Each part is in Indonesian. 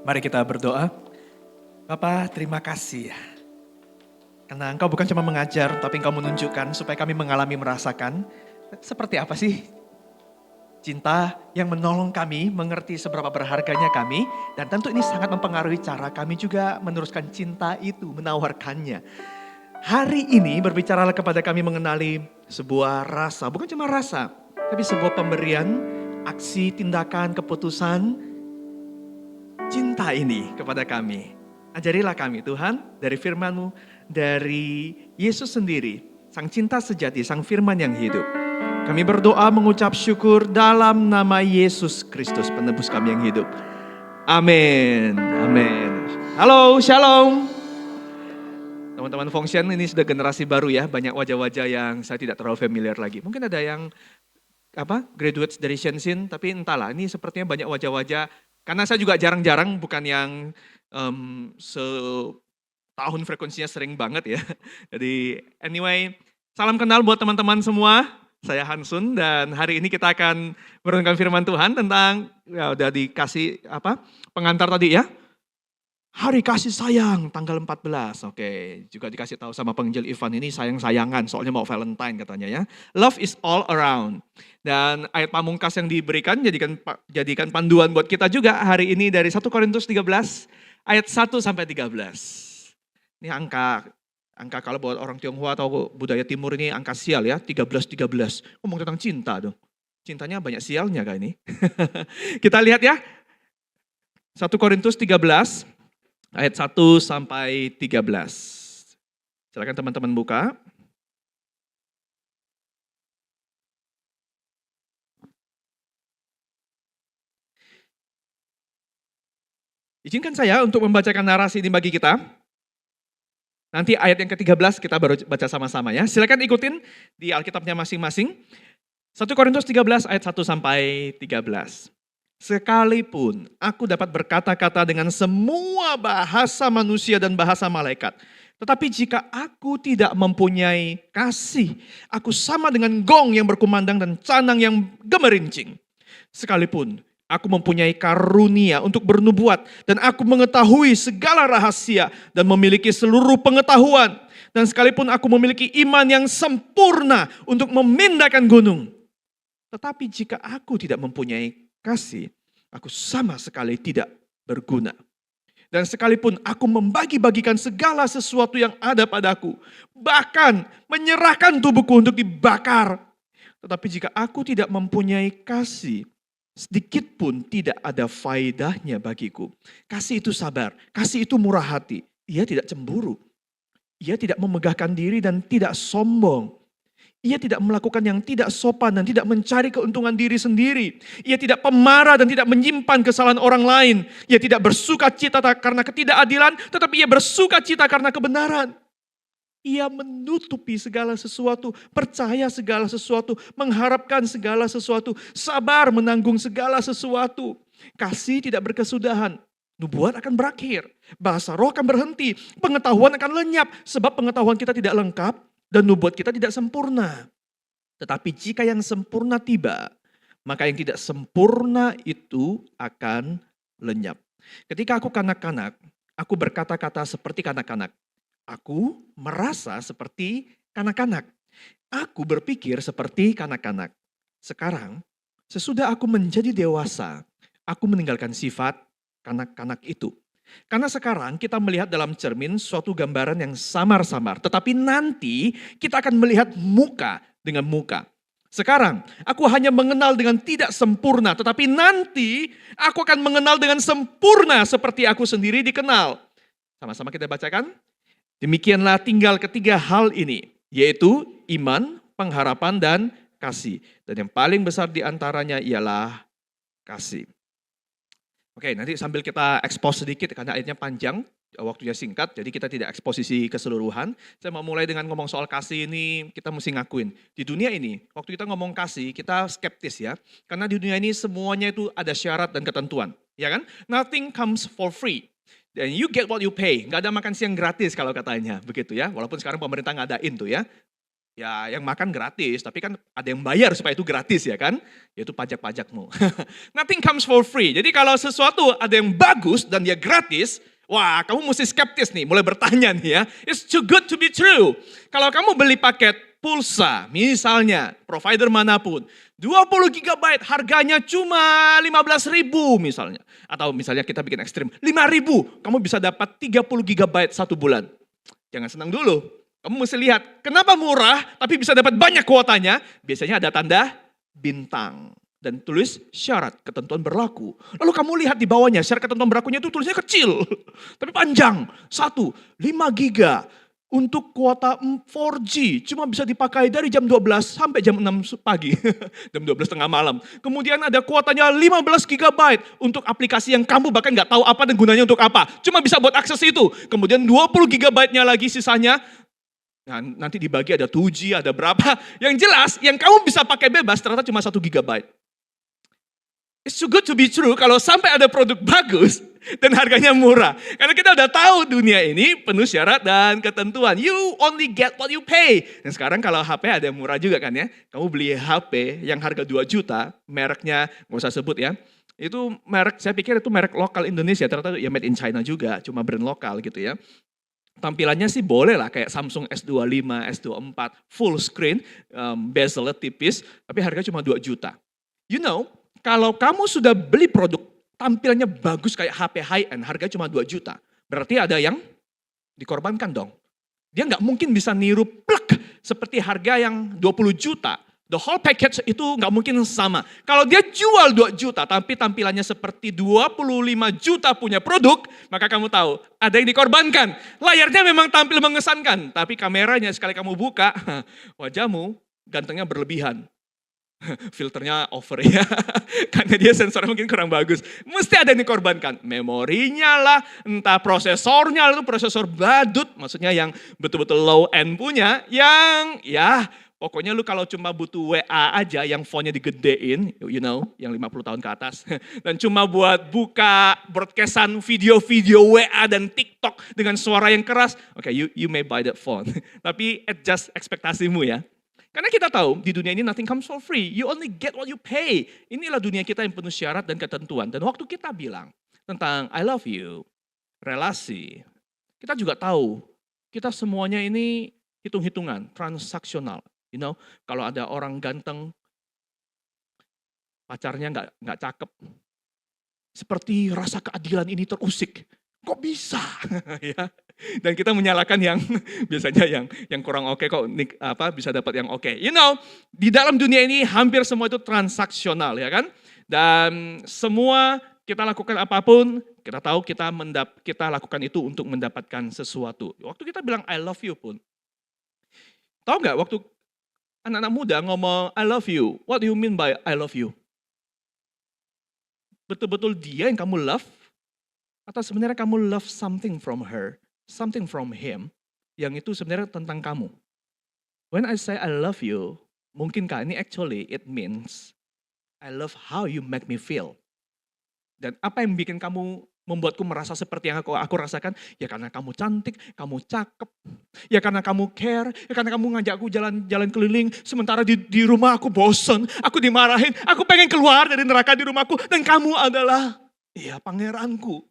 Mari kita berdoa. Bapa, terima kasih ya. Karena Engkau bukan cuma mengajar, tapi Engkau menunjukkan supaya kami mengalami, merasakan seperti apa sih cinta yang menolong kami, mengerti seberapa berharganya kami. Dan tentu ini sangat mempengaruhi cara kami juga meneruskan cinta itu, menawarkannya. Hari ini berbicaralah kepada kami mengenali sebuah rasa, bukan cuma rasa, tapi sebuah pemberian, aksi, tindakan, keputusan, cinta ini kepada kami. Ajarilah kami Tuhan dari firman-Mu, dari Yesus sendiri, Sang cinta sejati, Sang firman yang hidup. Kami berdoa mengucap syukur dalam nama Yesus Kristus, penebus kami yang hidup. Amin. Amin. Halo, shalom. Teman-teman Function ini sudah generasi baru ya, banyak wajah-wajah yang saya tidak terlalu familiar lagi. Mungkin ada yang graduates dari Shenzhen, tapi entahlah ini sepertinya banyak wajah-wajah. Karena saya juga jarang-jarang, bukan yang setahun frekuensinya sering banget ya. Jadi anyway, salam kenal buat teman-teman semua. Saya Hansun dan hari ini kita akan merenungkan firman Tuhan tentang, ya udah dikasih pengantar tadi ya. Hari kasih sayang tanggal 14, oke. Juga dikasih tahu sama penginjil Ivan ini sayang-sayangan soalnya mau Valentine katanya ya. Love is all around. Dan ayat pamungkas yang diberikan jadikan panduan buat kita juga hari ini dari 1 Korintus 13 ayat 1 sampai 13. Ini angka kalau buat orang Tionghoa atau budaya timur ini angka sial ya, 13. Ngomong tentang cinta dong. Cintanya banyak sialnya kah ini? Kita lihat ya. 1 Korintus 13 ayat 1 sampai 13. Silakan teman-teman buka. Izinkan saya untuk membacakan narasi ini bagi kita. Nanti ayat yang ke-13 kita baru baca sama-sama ya. Silakan ikutin di Alkitabnya masing-masing. 1 Korintus 13 ayat 1 sampai 13. Sekalipun aku dapat berkata-kata dengan semua bahasa manusia dan bahasa malaikat. Tetapi jika aku tidak mempunyai kasih, aku sama dengan gong yang berkumandang dan canang yang gemerincing. Sekalipun aku mempunyai karunia untuk bernubuat dan aku mengetahui segala rahasia dan memiliki seluruh pengetahuan. Dan sekalipun aku memiliki iman yang sempurna untuk memindahkan gunung. Tetapi jika aku tidak mempunyai kasih, aku sama sekali tidak berguna. Dan sekalipun aku membagi-bagikan segala sesuatu yang ada padaku, bahkan menyerahkan tubuhku untuk dibakar. Tetapi jika aku tidak mempunyai kasih, sedikit pun tidak ada faedahnya bagiku. Kasih itu sabar, kasih itu murah hati. Ia tidak cemburu, ia tidak memegahkan diri dan tidak sombong. Ia tidak melakukan yang tidak sopan dan tidak mencari keuntungan diri sendiri. Ia tidak pemarah dan tidak menyimpan kesalahan orang lain. Ia tidak bersuka cita karena ketidakadilan, tetapi ia bersuka cita karena kebenaran. Ia menutupi segala sesuatu, percaya segala sesuatu, mengharapkan segala sesuatu, sabar menanggung segala sesuatu. Kasih tidak berkesudahan, nubuat akan berakhir, bahasa roh akan berhenti, pengetahuan akan lenyap, sebab pengetahuan kita tidak lengkap dan nubuat kita tidak sempurna. Tetapi jika yang sempurna tiba, maka yang tidak sempurna itu akan lenyap. Ketika aku kanak-kanak, aku berkata-kata seperti kanak-kanak. Aku merasa seperti kanak-kanak. Aku berpikir seperti kanak-kanak. Sekarang, sesudah aku menjadi dewasa, aku meninggalkan sifat kanak-kanak itu. Karena sekarang kita melihat dalam cermin suatu gambaran yang samar-samar. Tetapi nanti kita akan melihat muka dengan muka. Sekarang, aku hanya mengenal dengan tidak sempurna. Tetapi nanti aku akan mengenal dengan sempurna seperti aku sendiri dikenal. Sama-sama kita bacakan. Demikianlah tinggal ketiga hal ini, yaitu iman, pengharapan, dan kasih. Dan yang paling besar di antaranya ialah kasih. Oke, nanti sambil kita expose sedikit karena ayatnya panjang, waktunya singkat, jadi kita tidak eksposisi keseluruhan. Saya mau mulai dengan ngomong soal kasih ini, kita mesti ngakuin. Di dunia ini, waktu kita ngomong kasih, kita skeptis ya. Karena di dunia ini semuanya itu ada syarat dan ketentuan, ya kan? Nothing comes for free. Dan you get what you pay, nggak ada makan siang gratis kalau katanya, begitu ya. Walaupun sekarang pemerintah ngadain tuh ya. Ya yang makan gratis, tapi kan ada yang bayar supaya itu gratis ya kan, yaitu pajak-pajakmu. Nothing comes for free, jadi kalau sesuatu ada yang bagus dan dia gratis, wah kamu mesti skeptis nih, mulai bertanya nih ya, it's too good to be true. Kalau kamu beli paket pulsa, misalnya provider manapun, 20 GB harganya cuma 15.000 misalnya. Atau misalnya kita bikin ekstrim, 5.000 kamu bisa dapat 30 GB satu bulan. Jangan senang dulu. Kamu mesti lihat, kenapa murah tapi bisa dapat banyak kuotanya? Biasanya ada tanda bintang. Dan tulis syarat ketentuan berlaku. Lalu kamu lihat di bawahnya, syarat ketentuan berlakunya itu tulisnya kecil. Tapi panjang. 5 giga untuk kuota 4G. Cuma bisa dipakai dari jam 12 sampai jam 6 pagi. Jam 12 tengah malam. Kemudian ada kuotanya 15 GB untuk aplikasi yang kamu bahkan nggak tahu apa dan gunanya untuk apa. Cuma bisa buat akses itu. Kemudian 20 GB-nya lagi sisanya. Nah, nanti dibagi ada 2G, ada berapa. Yang jelas, yang kamu bisa pakai bebas ternyata cuma 1 GB. It's too good to be true kalau sampai ada produk bagus dan harganya murah. Karena kita udah tahu dunia ini penuh syarat dan ketentuan. You only get what you pay. Dan sekarang kalau HP ada yang murah juga kan ya. Kamu beli HP yang harga 2 juta, mereknya nggak usah sebut ya. Itu merek, saya pikir itu merek lokal Indonesia. Ternyata ya made in China juga, cuma brand lokal gitu ya. Tampilannya sih boleh lah kayak Samsung S25, S24, full screen, bezelnya tipis, tapi harga cuma 2 juta. You know, kalau kamu sudah beli produk tampilannya bagus kayak HP high-end, harga cuma 2 juta, berarti ada yang dikorbankan dong. Dia nggak mungkin bisa niru plek seperti harga yang 20 juta. The whole package itu nggak mungkin sama. Kalau dia jual 2 juta tapi tampilannya seperti 25 juta punya produk, maka kamu tahu ada yang dikorbankan. Layarnya memang tampil mengesankan, tapi kameranya sekali kamu buka, wajahmu gantengnya berlebihan. Filternya over ya, karena dia sensornya mungkin kurang bagus. Mesti ada yang dikorbankan. Memorinya lah, entah prosesornya, itu prosesor badut, maksudnya yang betul-betul low end punya, yang ya pokoknya lu kalau cuma butuh WA aja yang fontnya digedein, you know, yang 50 tahun ke atas. Dan cuma buat buka broadcastan video-video WA dan TikTok dengan suara yang keras, okay, you may buy that phone. Tapi adjust ekspektasimu ya. Karena kita tahu di dunia ini nothing comes for free. You only get what you pay. Inilah dunia kita yang penuh syarat dan ketentuan. Dan waktu kita bilang tentang I love you, relasi, kita juga tahu kita semuanya ini hitung-hitungan, transaksional. You know, kalau ada orang ganteng, pacarnya nggak cakep, seperti rasa keadilan ini terusik. Kok bisa? Ya. Dan kita menyalahkan yang biasanya yang kurang oke kok bisa dapat yang oke. You know, di dalam dunia ini hampir semua itu transaksional ya kan? Dan semua kita lakukan apapun, kita tahu kita lakukan itu untuk mendapatkan sesuatu. Waktu kita bilang I love you pun, tahu nggak waktu anak-anak muda ngomong I love you, what do you mean by I love you? Betul-betul dia yang kamu love? Atau sebenarnya kamu love something from her, something from him, yang itu sebenarnya tentang kamu. When I say I love you, mungkinkah ini actually it means I love how you make me feel. Dan apa yang bikin kamu membuatku merasa seperti yang aku rasakan? Ya karena kamu cantik, kamu cakep. Ya karena kamu care, ya karena kamu ngajak aku jalan-jalan keliling. Sementara di rumah aku bosen, aku dimarahin, aku pengen keluar dari neraka di rumahku. Dan kamu adalah, ya pangeranku.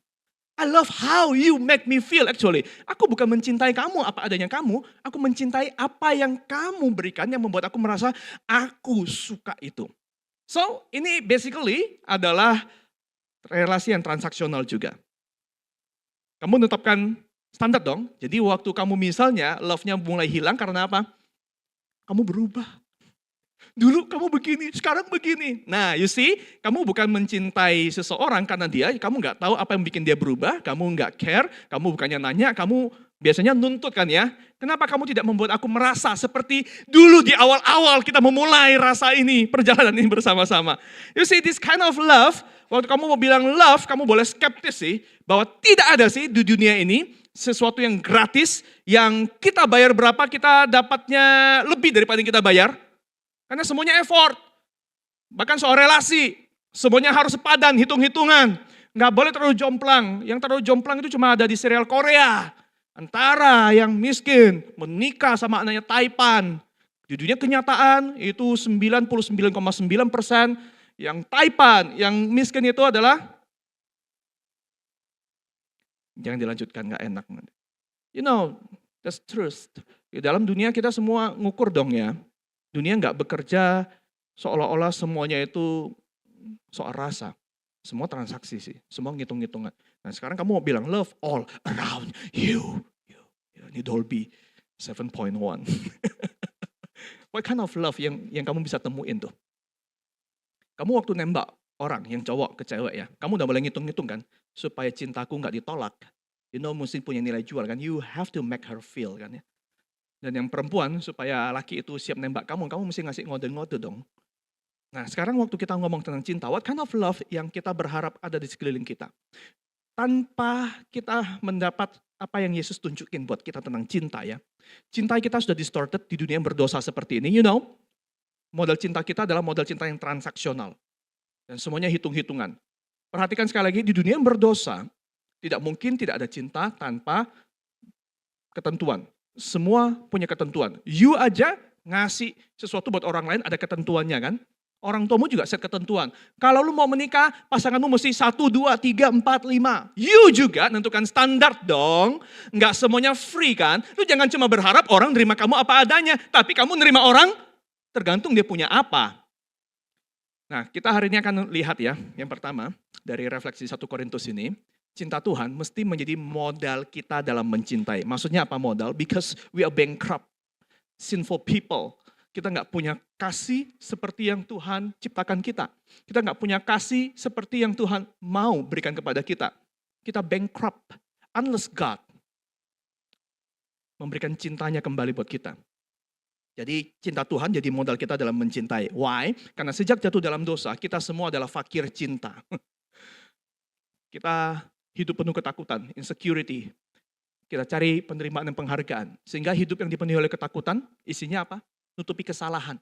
I love how you make me feel actually. Aku bukan mencintai kamu apa adanya kamu, aku mencintai apa yang kamu berikan yang membuat aku merasa aku suka itu. So ini basically adalah relasi yang transaksional juga. Kamu menetapkan standar dong, jadi waktu kamu misalnya love-nya mulai hilang karena apa? Kamu berubah. Dulu kamu begini, sekarang begini. Nah, you see, kamu bukan mencintai seseorang karena dia, kamu nggak tahu apa yang bikin dia berubah, kamu nggak care, kamu bukannya nanya, kamu biasanya nuntut kan ya. Kenapa kamu tidak membuat aku merasa seperti dulu di awal-awal kita memulai rasa ini, perjalanan ini bersama-sama. You see, this kind of love, waktu kamu mau bilang love, kamu boleh skeptis sih, bahwa tidak ada sih di dunia ini sesuatu yang gratis, yang kita bayar berapa, kita dapatnya lebih daripada yang kita bayar. Karena semuanya effort. Bahkan soal relasi, semuanya harus sepadan, hitung-hitungan. Nggak boleh terlalu jomplang. Yang terlalu jomplang itu cuma ada di serial Korea. Antara yang miskin, menikah sama anaknya Taipan. Di dunia kenyataan itu 99,9%, yang taipan, yang miskin itu adalah, jangan dilanjutkan, gak enak. You know, that's truth. Di dalam dunia kita semua ngukur dong ya. Dunia gak bekerja seolah-olah semuanya itu soal rasa. Semua transaksi sih, semua ngitung-ngitungan. Nah sekarang kamu mau bilang love all around you. Ini Dolby 7.1. What kind of love yang kamu bisa temuin tuh? Kamu waktu nembak orang, yang cowok ke cewek ya, kamu udah mulai ngitung-ngitung kan, supaya cintaku gak ditolak. You know, mesti punya nilai jual kan, you have to make her feel kan ya. Dan yang perempuan, supaya laki itu siap nembak kamu mesti ngasih ngode-ngode dong. Nah sekarang waktu kita ngomong tentang cinta, what kind of love yang kita berharap ada di sekeliling kita? Tanpa kita mendapat apa yang Yesus tunjukin buat kita tentang cinta ya. Cinta kita sudah distorted di dunia yang berdosa seperti ini, you know. Model cinta kita adalah model cinta yang transaksional. Dan semuanya hitung-hitungan. Perhatikan sekali lagi, di dunia yang berdosa, tidak mungkin tidak ada cinta tanpa ketentuan. Semua punya ketentuan. You aja ngasih sesuatu buat orang lain ada ketentuannya kan. Orang tuamu juga set ketentuan. Kalau lu mau menikah, pasanganmu mesti 1, 2, 3, 4, 5. You juga nentukan standar dong. Nggak semuanya free kan. Lu jangan cuma berharap orang nerima kamu apa adanya. Tapi kamu nerima orang tergantung dia punya apa. Nah kita hari ini akan lihat ya. Yang pertama dari refleksi 1 Korintus ini. Cinta Tuhan mesti menjadi modal kita dalam mencintai. Maksudnya apa modal? Because we are bankrupt, sinful people. Kita nggak punya kasih seperti yang Tuhan ciptakan kita. Kita nggak punya kasih seperti yang Tuhan mau berikan kepada kita. Kita bankrupt, unless God memberikan cintanya kembali buat kita. Jadi cinta Tuhan jadi modal kita dalam mencintai. Why? Karena sejak jatuh dalam dosa, kita semua adalah fakir cinta. Kita hidup penuh ketakutan, insecurity. Kita cari penerimaan dan penghargaan. Sehingga hidup yang dipenuhi oleh ketakutan, isinya apa? Nutupi kesalahan.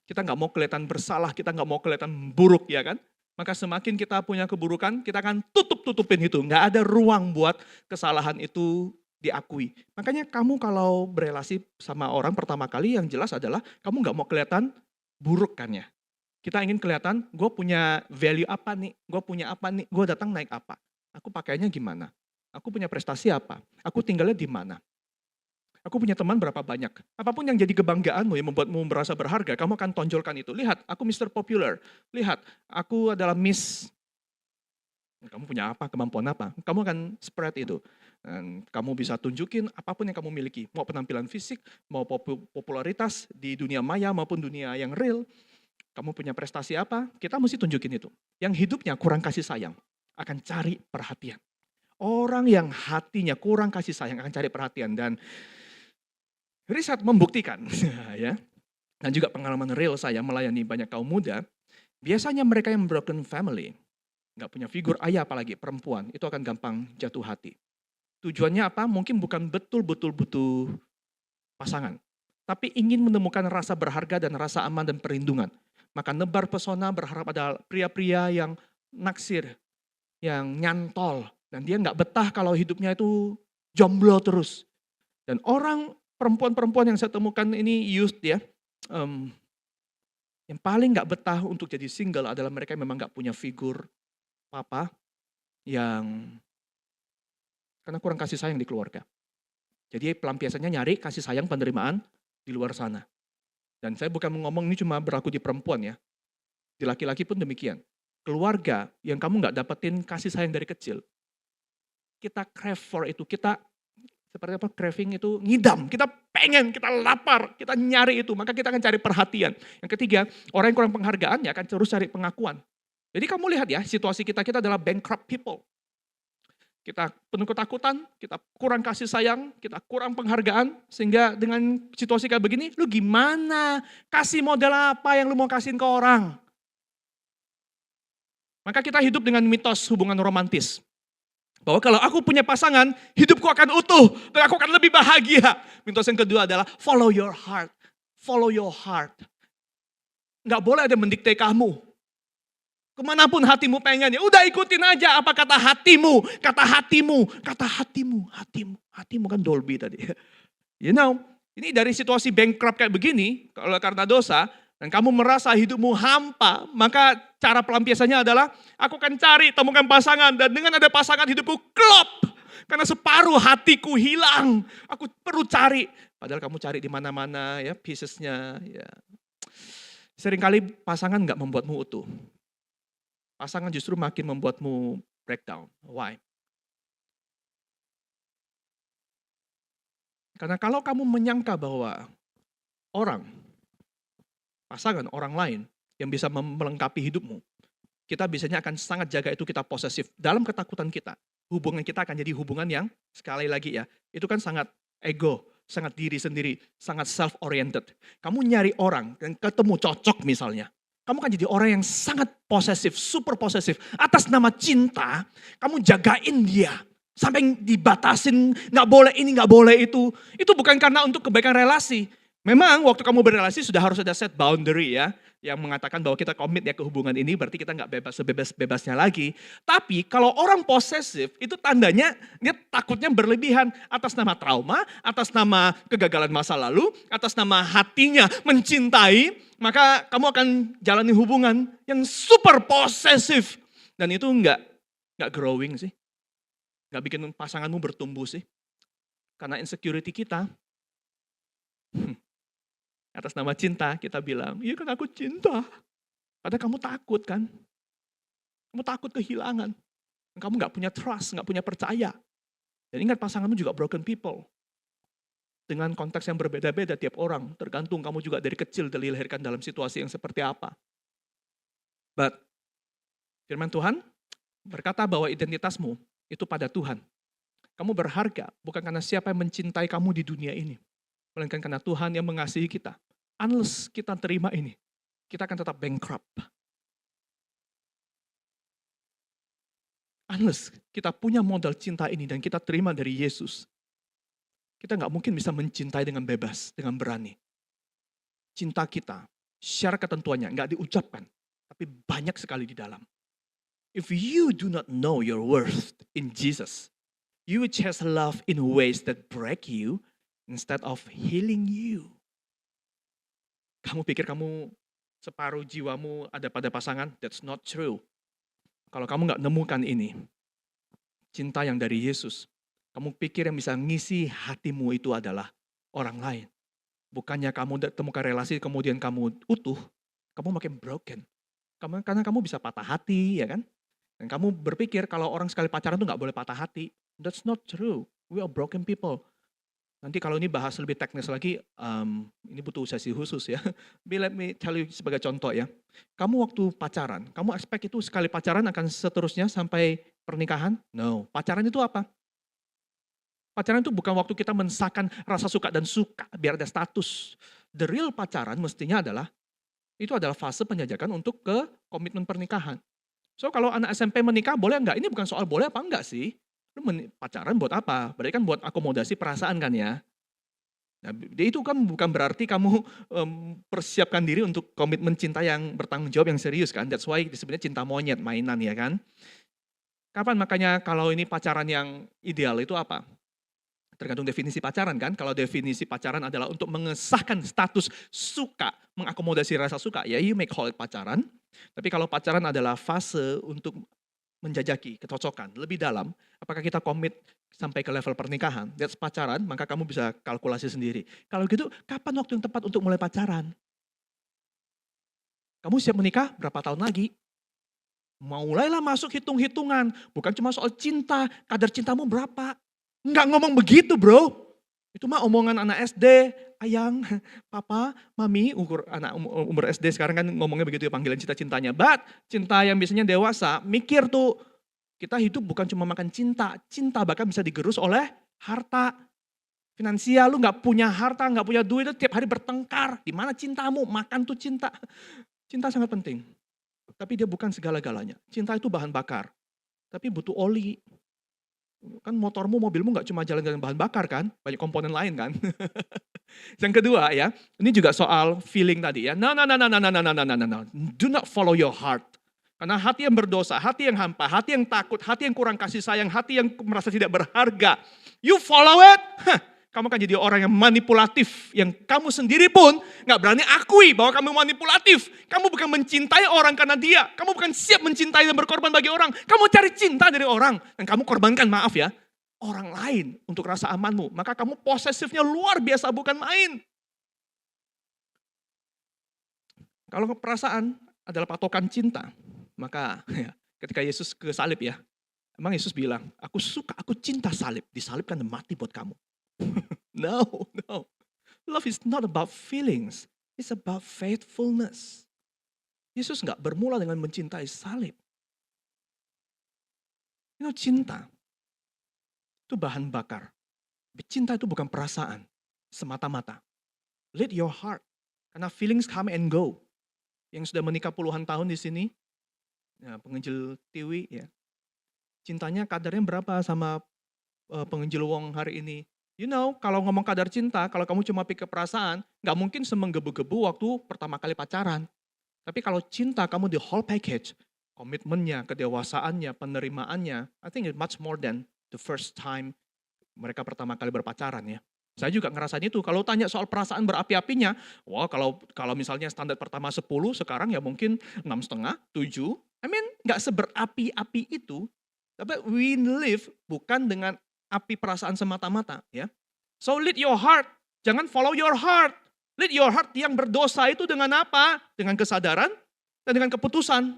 Kita nggak mau kelihatan bersalah, kita nggak mau kelihatan buruk ya kan. Maka semakin kita punya keburukan, kita akan tutupin itu. Nggak ada ruang buat kesalahan itu diakui. Makanya kamu kalau berelasi sama orang pertama kali yang jelas adalah kamu nggak mau kelihatan buruk kan ya. Kita ingin kelihatan gue punya value apa nih, gue punya apa nih, gue datang naik apa. Aku pakainya gimana, aku punya prestasi apa, aku tinggalnya di mana. Aku punya teman berapa banyak. Apapun yang jadi kebanggaanmu yang membuatmu merasa berharga, kamu akan tonjolkan itu. Lihat, aku Mr. Popular. Lihat, aku adalah Miss. Kamu punya apa, kemampuan apa. Kamu akan spread itu. Dan kamu bisa tunjukin apapun yang kamu miliki. Mau penampilan fisik, mau popularitas di dunia maya maupun dunia yang real. Kamu punya prestasi apa, kita mesti tunjukin itu. Yang hidupnya kurang kasih sayang, akan cari perhatian. Orang yang hatinya kurang kasih sayang akan cari perhatian. Dan riset membuktikan, ya, dan juga pengalaman real saya melayani banyak kaum muda, biasanya mereka yang broken family, nggak punya figur ayah apalagi perempuan, itu akan gampang jatuh hati. Tujuannya apa? Mungkin bukan betul-betul butuh pasangan, tapi ingin menemukan rasa berharga dan rasa aman dan perlindungan. Maka nebar pesona berharap ada pria-pria yang naksir, yang nyantol, dan dia nggak betah kalau hidupnya itu jomblo terus. Dan perempuan-perempuan yang saya temukan ini youth ya, yang paling nggak betah untuk jadi single adalah mereka yang memang nggak punya figur papa yang karena kurang kasih sayang di keluarga. Jadi pelampiasannya nyari kasih sayang penerimaan di luar sana. Dan saya bukan ngomong ini cuma berlaku di perempuan ya, di laki-laki pun demikian. Keluarga yang kamu nggak dapetin kasih sayang dari kecil, kita crave for itu, kita seperti apa, craving itu ngidam, kita pengen, kita lapar, kita nyari itu, maka kita akan cari perhatian. Yang ketiga, orang yang kurang penghargaan ya akan terus cari pengakuan. Jadi kamu lihat ya, situasi kita adalah bankrupt people. Kita penuh ketakutan, kita kurang kasih sayang, kita kurang penghargaan, sehingga dengan situasi kayak begini, lu gimana? Kasih modal apa yang lu mau kasihin ke orang? Maka kita hidup dengan mitos hubungan romantis. Bahwa kalau aku punya pasangan, hidupku akan utuh, dan aku akan lebih bahagia. Mitos yang kedua adalah follow your heart. Follow your heart. Nggak boleh ada mendikte kamu. Kemanapun hatimu pengen, ya udah ikutin aja apa kata hatimu. Kata hatimu, kata hatimu, hatimu. Hatimu kan Dolby tadi. You know, Ini dari situasi bankrupt kayak begini, kalau karena dosa, dan kamu merasa hidupmu hampa, maka cara pelampiasannya adalah, aku akan cari, temukan pasangan, dan dengan ada pasangan hidupku klop. Karena separuh hatiku hilang, aku perlu cari. Padahal kamu cari di mana-mana ya, piecesnya. Ya. Seringkali pasangan nggak membuatmu utuh. Pasangan justru makin membuatmu breakdown. Why? Karena kalau kamu menyangka bahwa orang, pasangan, orang lain yang bisa melengkapi hidupmu, kita biasanya akan sangat jaga itu, kita posesif. Dalam ketakutan kita, hubungan kita akan jadi hubungan yang, sekali lagi ya, itu kan sangat ego, sangat diri sendiri, sangat self-oriented. Kamu nyari orang dan ketemu cocok misalnya, kamu kan jadi orang yang sangat posesif, super posesif. Atas nama cinta, kamu jagain dia. Sampai dibatasin, gak boleh ini, gak boleh itu. Itu bukan karena untuk kebaikan relasi. Memang waktu kamu berrelasi sudah harus ada set boundary ya. Yang mengatakan bahwa kita komit ya ke hubungan ini, berarti kita gak bebas sebebas-bebasnya lagi. Tapi kalau orang posesif, itu tandanya dia takutnya berlebihan. Atas nama trauma, atas nama kegagalan masa lalu, atas nama hatinya mencintai, maka kamu akan jalani hubungan yang super posesif. Dan itu gak growing sih. Gak bikin pasanganmu bertumbuh sih. Karena insecurity kita. Atas nama cinta kita bilang, iya kan aku cinta. Padahal kamu takut kan. Kamu takut kehilangan. Kamu gak punya trust, gak punya percaya. Dan ingat pasanganmu juga broken people. Dengan konteks yang berbeda-beda tiap orang. Tergantung kamu juga dari kecil dilahirkan dalam situasi yang seperti apa. But firman Tuhan berkata bahwa identitasmu itu pada Tuhan. Kamu berharga bukan karena siapa yang mencintai kamu di dunia ini. Melainkan karena Tuhan yang mengasihi kita. Unless kita terima ini, kita akan tetap bankrupt. Unless kita punya modal cinta ini dan kita terima dari Yesus, kita gak mungkin bisa mencintai dengan bebas, dengan berani. Cinta kita, secara ketentuannya gak diucapkan, tapi banyak sekali di dalam. If you do not know your worth in Jesus, you will chase love in ways that break you instead of healing you. Kamu pikir kamu separuh jiwamu ada pada pasangan? That's not true. Kalau kamu gak nemukan ini, cinta yang dari Yesus, kamu pikir yang bisa ngisi hatimu itu adalah orang lain. Bukannya kamu temukan relasi kemudian kamu utuh, kamu makin broken. Karena kamu bisa patah hati, ya kan? Dan kamu berpikir kalau orang sekali pacaran tuh gak boleh patah hati. That's not true. We are broken people. Nanti kalau ini bahas lebih teknis lagi, ini butuh sesi khusus ya. Let me tell you sebagai contoh ya. Kamu waktu pacaran, kamu expect itu sekali pacaran akan seterusnya sampai pernikahan? No. Pacaran itu apa? Pacaran itu bukan waktu kita mensahkan rasa suka dan suka, biar ada status. The real pacaran mestinya adalah, itu adalah fase penjajakan untuk ke komitmen pernikahan. So kalau anak SMP menikah boleh enggak? Ini bukan soal boleh apa enggak sih. Lu pacaran buat apa? Berarti kan buat akomodasi perasaan kan ya. Nah, itu kan bukan berarti kamu persiapkan diri untuk komitmen cinta yang bertanggung jawab yang serius kan. That's why sebenarnya cinta monyet, mainan ya kan. Kapan makanya kalau ini pacaran yang ideal itu apa? Tergantung definisi pacaran kan. Kalau definisi pacaran adalah untuk mengesahkan status suka, mengakomodasi rasa suka, ya you may call it pacaran. Tapi kalau pacaran adalah fase untuk menjajaki kecocokan lebih dalam, apakah kita komit sampai ke level pernikahan, that's pacaran, maka kamu bisa kalkulasi sendiri. Kalau gitu, kapan waktu yang tepat untuk mulai pacaran? Kamu siap menikah berapa tahun lagi? Mulailah masuk hitung-hitungan, bukan cuma soal cinta, kadar cintamu berapa. Enggak ngomong begitu bro, itu mah omongan anak SD, ayang, papa, mami, anak umur SD sekarang kan ngomongnya begitu ya panggilan cinta-cintanya. But cinta yang biasanya dewasa, mikir tuh, kita hidup bukan cuma makan cinta, cinta bahkan bisa digerus oleh harta. Finansial, lu gak punya harta, gak punya duit, lu tiap hari bertengkar. Di mana cintamu? Makan tuh cinta. Cinta sangat penting, tapi dia bukan segala-galanya. Cinta itu bahan bakar, tapi butuh oli. Kan motormu, mobilmu gak cuma jalan dengan bahan bakar kan, banyak komponen lain kan. Yang kedua ya, ini juga soal feeling tadi ya. No. Do not follow your heart. Karena hati yang berdosa, hati yang hampa, hati yang takut, hati yang kurang kasih sayang, hati yang merasa tidak berharga. You follow it, kamu akan jadi orang yang manipulatif. Yang kamu sendiri pun gak berani akui bahwa kamu manipulatif. Kamu bukan mencintai orang karena dia. Kamu bukan siap mencintai dan berkorban bagi orang. Kamu cari cinta dari orang. Dan kamu korbankan, maaf ya, orang lain untuk rasa amanmu. Maka kamu posesifnya luar biasa, bukan main. Kalau perasaan adalah patokan cinta, maka ya, ketika Yesus ke salib ya, emang Yesus bilang, aku suka, aku cinta salib. Disalibkan dan mati buat kamu. No. Love is not about feelings. It's about faithfulness. Yesus gak bermula dengan mencintai salib. Cinta itu bahan bakar. Cinta itu bukan perasaan semata-mata. Lead your heart. Karena feelings come and go. Yang sudah menikah puluhan tahun di sini, ya, penginjil Tiwi, ya, cintanya kadarnya berapa sama penginjil Wong hari ini? Kalau ngomong kadar cinta, kalau kamu cuma pikir perasaan, gak mungkin semenggebu-gebu waktu pertama kali pacaran. Tapi kalau cinta kamu the whole package, komitmennya, kedewasaannya, penerimaannya, I think it's much more than the first time mereka pertama kali berpacaran ya. Saya juga ngerasain itu, kalau tanya soal perasaan berapi-apinya, wah kalau misalnya standar pertama 10, sekarang ya mungkin 6,5, 7. Gak seberapi-api itu, tapi we live bukan dengan api perasaan semata-mata ya. So lead your heart, jangan follow your heart. Lead your heart yang berdosa itu dengan apa? Dengan kesadaran dan dengan keputusan.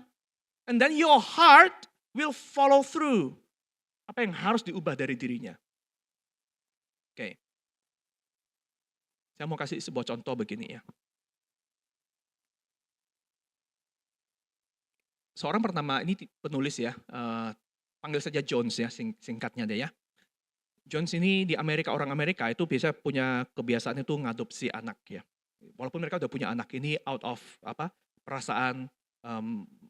And then your heart will follow through. Apa yang harus diubah dari dirinya. Oke. Saya mau kasih sebuah contoh begini ya. Seorang pertama, ini penulis ya, panggil saja Jones ya, singkatnya deh ya. Jones ini di Amerika, orang Amerika itu biasa punya kebiasaan itu ngadopsi anak ya. Walaupun mereka udah punya anak, ini out of perasaan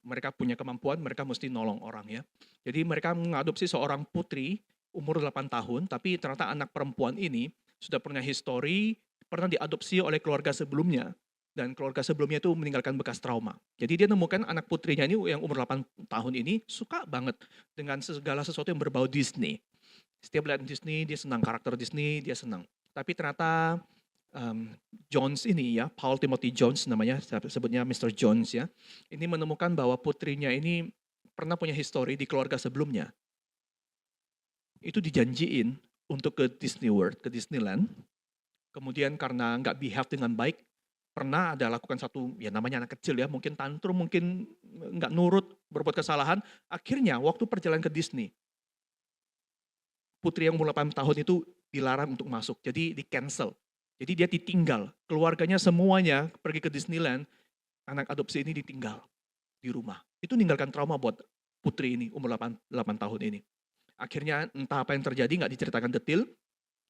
mereka punya kemampuan, mereka mesti nolong orang ya. Jadi mereka mengadopsi seorang putri umur 8 tahun, tapi ternyata anak perempuan ini sudah punya histori, pernah diadopsi oleh keluarga sebelumnya. Dan keluarga sebelumnya itu meninggalkan bekas trauma. Jadi dia nemukan anak putrinya ini yang umur 8 tahun ini suka banget dengan segala sesuatu yang berbau Disney. Setiap lihat Disney, dia senang karakter Disney, dia senang. Tapi ternyata Jones ini ya, Paul Timothy Jones namanya, sebutnya Mr. Jones ya. Ini menemukan bahwa putrinya ini pernah punya histori di keluarga sebelumnya. Itu dijanjiin untuk ke Disney World, ke Disneyland. Kemudian karena nggak behave dengan baik, pernah ada lakukan satu, ya namanya anak kecil ya, mungkin tantrum, mungkin nggak nurut, berbuat kesalahan. Akhirnya waktu perjalanan ke Disney, putri yang umur 8 tahun itu dilarang untuk masuk, jadi di cancel. Jadi dia ditinggal, keluarganya semuanya pergi ke Disneyland, anak adopsi ini ditinggal di rumah. Itu meninggalkan trauma buat putri ini, umur 8 tahun ini. Akhirnya entah apa yang terjadi, nggak diceritakan detail,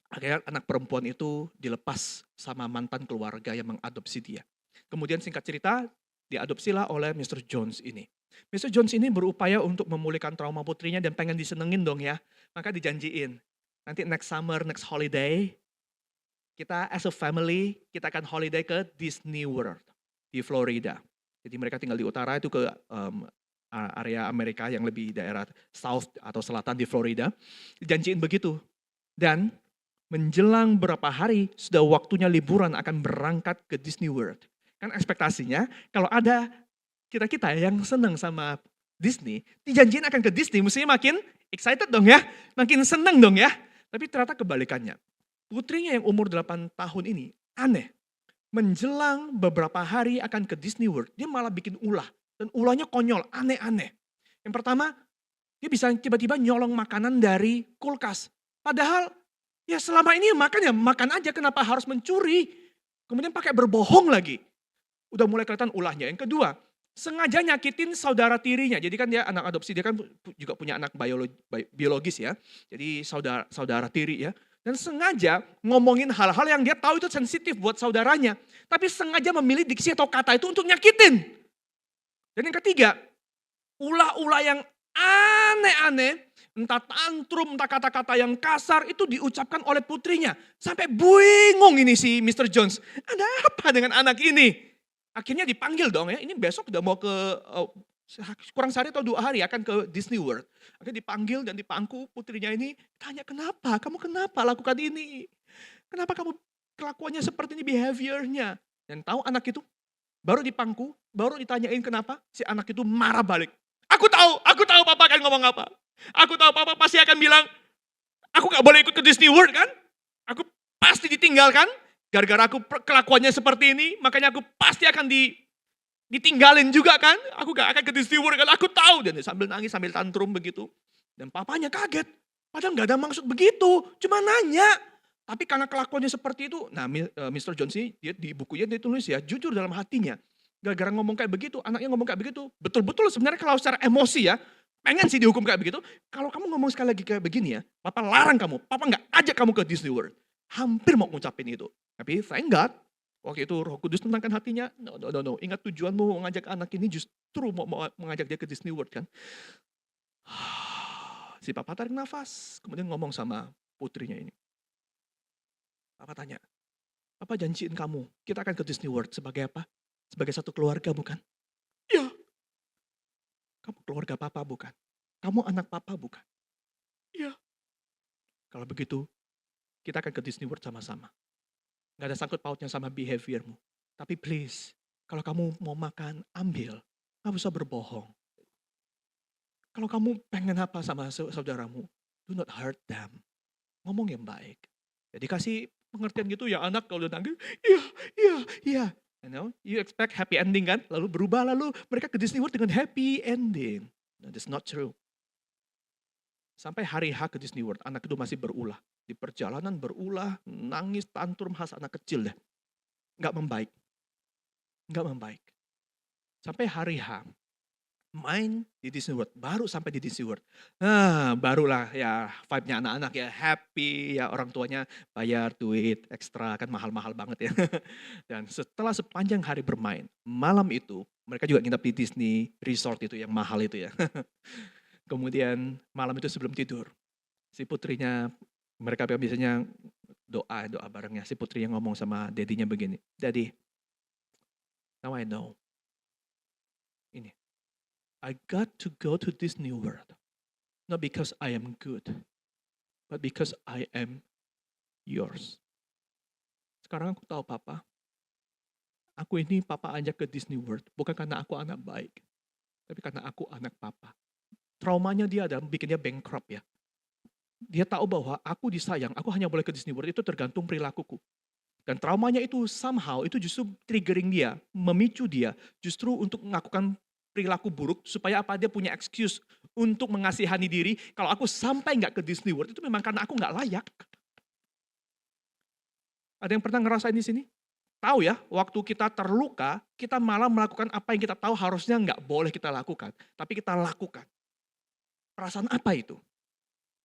akhirnya anak perempuan itu dilepas sama mantan keluarga yang mengadopsi dia. Kemudian singkat cerita, diadopsilah oleh Mr. Jones ini. Mr. Jones ini berupaya untuk memulihkan trauma putrinya dan pengen disenengin dong ya. Maka dijanjiin, nanti next summer, next holiday, kita as a family, kita akan holiday ke Disney World di Florida. Jadi mereka tinggal di utara itu ke area Amerika yang lebih daerah south atau selatan di Florida. Dijanjiin begitu. Dan menjelang berapa hari sudah waktunya liburan akan berangkat ke Disney World. Kan ekspektasinya kalau ada kita-kita yang senang sama Disney, dijanjiin akan ke Disney, mestinya makin excited dong ya, makin senang dong ya. Tapi ternyata kebalikannya. Putrinya yang umur 8 tahun ini aneh. Menjelang beberapa hari akan ke Disney World, dia malah bikin ulah. Dan ulahnya konyol, aneh-aneh. Yang pertama, dia bisa tiba-tiba nyolong makanan dari kulkas. Padahal ya selama ini makan aja, kenapa harus mencuri? Kemudian pakai berbohong lagi. Udah mulai kelihatan ulahnya. Yang kedua, sengaja nyakitin saudara tirinya. Jadi kan dia anak adopsi, dia kan juga punya anak biologis ya. Jadi saudara tiri ya. Dan sengaja ngomongin hal-hal yang dia tahu itu sensitif buat saudaranya. Tapi sengaja memilih diksi atau kata itu untuk nyakitin. Dan yang ketiga, ulah-ulah yang aneh-aneh, entah tantrum, entah kata-kata yang kasar itu diucapkan oleh putrinya. Sampai bingung ini si Mr. Jones. Ada apa dengan anak ini? Akhirnya dipanggil dong ya, ini besok udah mau ke kurang sehari atau 2 hari akan ke Disney World. Akhirnya dipanggil dan dipangku putrinya ini, tanya kenapa, kamu kenapa lakukan ini? Kenapa kamu kelakuannya seperti ini, behaviornya? Dan tahu anak itu, baru dipangku, baru ditanyain kenapa, si anak itu marah balik. Aku tahu papa akan ngomong apa. Aku tahu papa pasti akan bilang, aku gak boleh ikut ke Disney World kan? Aku pasti ditinggalkan, gara-gara aku kelakuannya seperti ini, makanya aku pasti akan ditinggalin juga kan? Aku gak akan ke Disney World kan? Aku tahu. Dan dia sambil nangis, sambil tantrum begitu. Dan papanya kaget, padahal gak ada maksud begitu, cuma nanya. Tapi karena kelakuannya seperti itu, nah Mr. Jones ini dia, di bukunya dia tulis ya, jujur dalam hatinya. Gara-gara ngomong kayak begitu, anaknya ngomong kayak begitu. Betul-betul sebenarnya kalau secara emosi ya, pengen sih dihukum kayak begitu. Kalau kamu ngomong sekali lagi kayak begini ya, papa larang kamu, papa gak ajak kamu ke Disney World. Hampir mau ngucapin itu. Tapi thank God, waktu itu Roh Kudus tenangkan hatinya. No. Ingat tujuanmu mengajak anak ini justru mau mengajak dia ke Disney World kan. Si papa tarik nafas, kemudian ngomong sama putrinya ini. Papa tanya, papa janjiin kamu, kita akan ke Disney World sebagai apa? Sebagai satu keluarga bukan? Ya. Kamu keluarga papa bukan? Kamu anak papa bukan? Ya. Kalau begitu, kita akan ke Disney World sama-sama. Gak ada sangkut pautnya sama behaviormu. Tapi please, kalau kamu mau makan, ambil. Gak usah berbohong. Kalau kamu pengen apa sama saudaramu, do not hurt them. Ngomong yang baik. Jadi kasih pengertian gitu ya anak kalau udah nangis, iya. You expect happy ending kan? Lalu berubah, lalu mereka ke Disney World dengan happy ending. No, that's not true. Sampai hari H ke Disney World, anak itu masih berulah. Di perjalanan berulah, nangis, tantrum khas anak kecil deh. Nggak membaik. Sampai hari H, main di Disney World, baru sampai di Disney World. Nah, barulah ya vibe-nya anak-anak ya, happy ya, orang tuanya bayar duit ekstra, kan mahal-mahal banget ya. Dan setelah sepanjang hari bermain, malam itu mereka juga nginep di Disney Resort itu yang mahal itu ya. Kemudian malam itu sebelum tidur, si putrinya, mereka biasanya doa barengnya, si putrinya ngomong sama dedinya begini, "Daddy, now I know. Ini, I got to go to Disney World. Not because I am good, but because I am yours. Sekarang aku tahu papa. Aku ini papa ajak ke Disney World. Bukan karena aku anak baik. Tapi karena aku anak papa." Traumanya dia adalah bikin dia bankrupt ya. Dia tahu bahwa aku disayang, aku hanya boleh ke Disney World, itu tergantung perilakuku. Dan traumanya itu somehow, itu justru triggering dia, memicu dia justru untuk melakukan perilaku buruk supaya apa, dia punya excuse untuk mengasihani diri. Kalau aku sampai nggak ke Disney World itu memang karena aku nggak layak. Ada yang pernah ngerasain di sini? Tahu ya, waktu kita terluka, kita malah melakukan apa yang kita tahu harusnya nggak boleh kita lakukan, tapi kita lakukan. Perasaan apa itu?